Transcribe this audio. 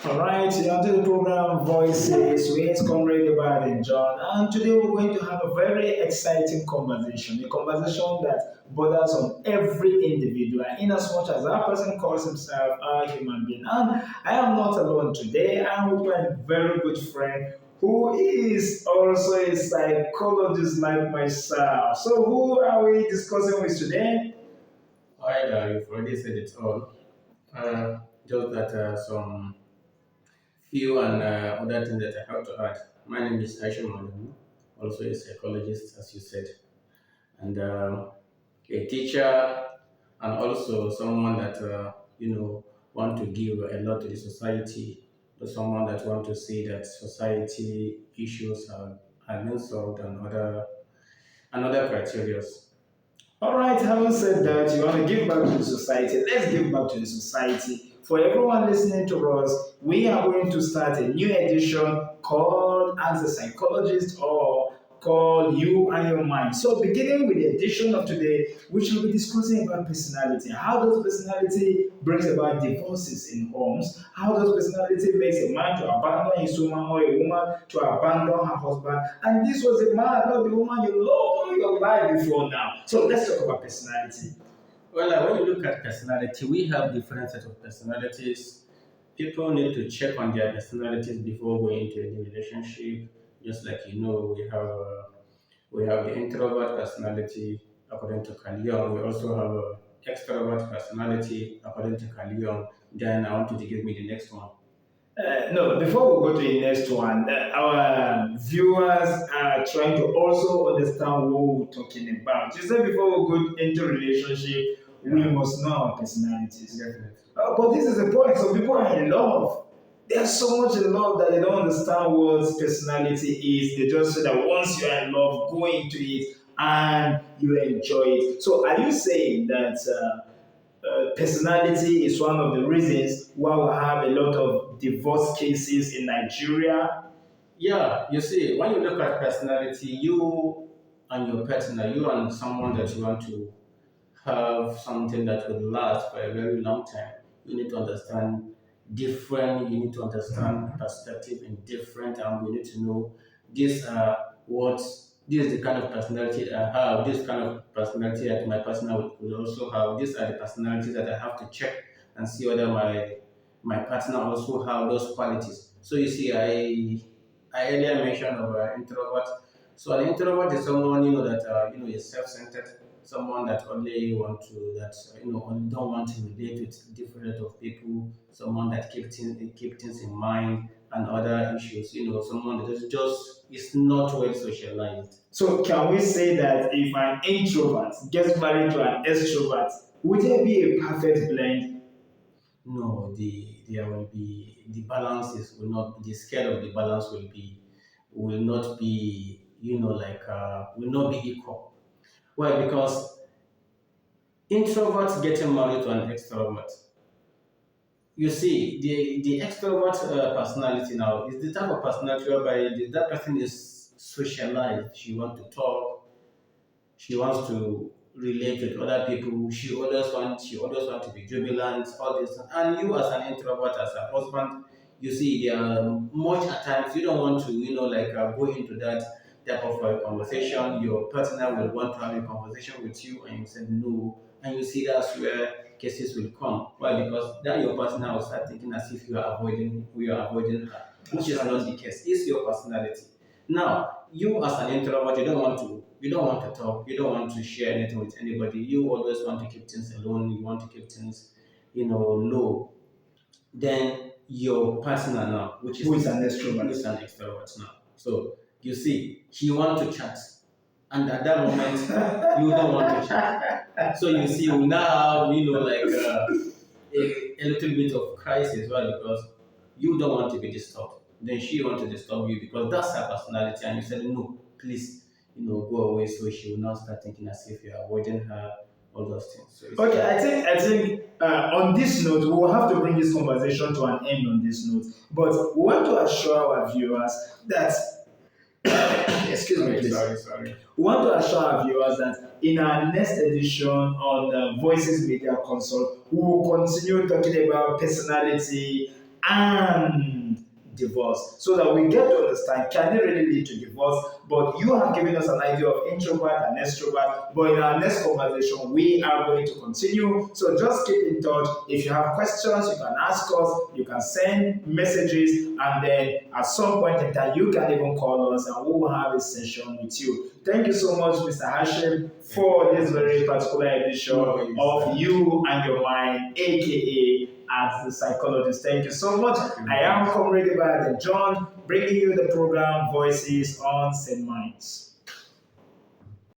Alright, you're onto the program Voices with Comrade Ibadin John, and today we're going to have a very exciting conversation, a conversation that borders on every individual, in as much as that person calls himself a human being. And I am not alone today, I'm with my very good friend who is also a psychologist like myself. So, who are we discussing with today? Alright, you've already said it all. Just that some few and other things that I have to add. My name is Hasheem, Adamu, also a psychologist, as you said, and a teacher, and also someone that want to give a lot to the society, to someone that want to see that society issues are being solved and other criteria. All right, having said that, you want to give back to the society. Let's give back to the society. For everyone listening to us, we are going to start a new edition called As a Psychologist or called You and Your Mind. So, beginning with the edition of today, we shall be discussing about personality. How does personality brings about divorces in homes? How does personality makes a man to abandon his woman or a woman to abandon her husband? And this was a man, not the woman you loved all your life before now. So let's talk about personality. Well, when you look at personality, we have different set of personalities. People need to check on their personalities before going into a new relationship. Just like we have the introvert personality according to Carl Jung. We also have a extrovert personality according to Carl Jung. Then I want you to give me the next one. No, before we go to the next one, our viewers are trying to also understand what we're talking about. You said before we go into relationship, we must know our personalities. Definitely. But this is the point. Some people are in love. There's so much in love that they don't understand what personality is. They just say that once you're in love, go into it and you enjoy it. So, are you saying that personality is one of the reasons why we have a lot of divorce cases in Nigeria? Yeah, you see, when you look at personality, you and your partner, you and someone that you want to have something that will last for a very long time, you need to understand you need to understand perspective in different, and you need to know this what this is the kind of personality I have, this kind of personality that my partner will also have. These are the personalities that I have to check and see whether my partner also have those qualities. So you see, I earlier mentioned of introvert. So an introvert is someone that is self-centered, someone that only want to that only don't want to relate with different of people, someone that keep things in mind and other issues. Someone that is not well socialized. So, can we say that if an introvert gets married to an extrovert, would there be a perfect blend? No, there will be the balances will not the scale of the balance will not be will not be equal. Why? Because introverts getting married to an extrovert. You see, the extrovert personality now is the type of personality whereby that person is socialized. She wants to relate with other people. She always want to be jubilant, all this. And you as an introvert, as a husband, you see, there are much at times you don't want to, go into that type of conversation. Your partner will want to have a conversation with you, and you said no, and you see that's where cases will come. Why? Because then your partner will start thinking as if you are avoiding her, which is not the case. It's your personality. Now, you as an introvert, you don't want to talk, you don't want to share anything with anybody. You always want to keep things alone, you want to keep things, low. Then your partner now, Who is an who extrovert? is an extrovert now. So you see, he want to chat. And at that moment, you don't want to chat. So you see, you now have, a little bit of crisis, right? Because you don't want to be disturbed. Then she want to disturb you because that's her personality. And you said, no, please, go away. So she will now start thinking as if you're avoiding her, all those things. So Okay, I think on this note, we will have to bring this conversation to an end on this note. But we want to assure our viewers that excuse me, sorry, please. sorry. We want to assure our viewers that in our next edition on Voices Media Consult, we will continue talking about personality and divorce, so that we get to understand, can it really lead to divorce? But you have given us an idea of introvert and extrovert. But in our next conversation, we are going to continue. So just keep in touch. If you have questions, you can ask us, you can send messages, and then at some point in time, you can even call us and we will have a session with you. Thank you so much, Mr. Hasheem, for this very particular edition of You and Your Mind, aka as the Psychologist. Thank you so much. I am Comrade Ibadin John, bringing you the program Voices on St. Minds.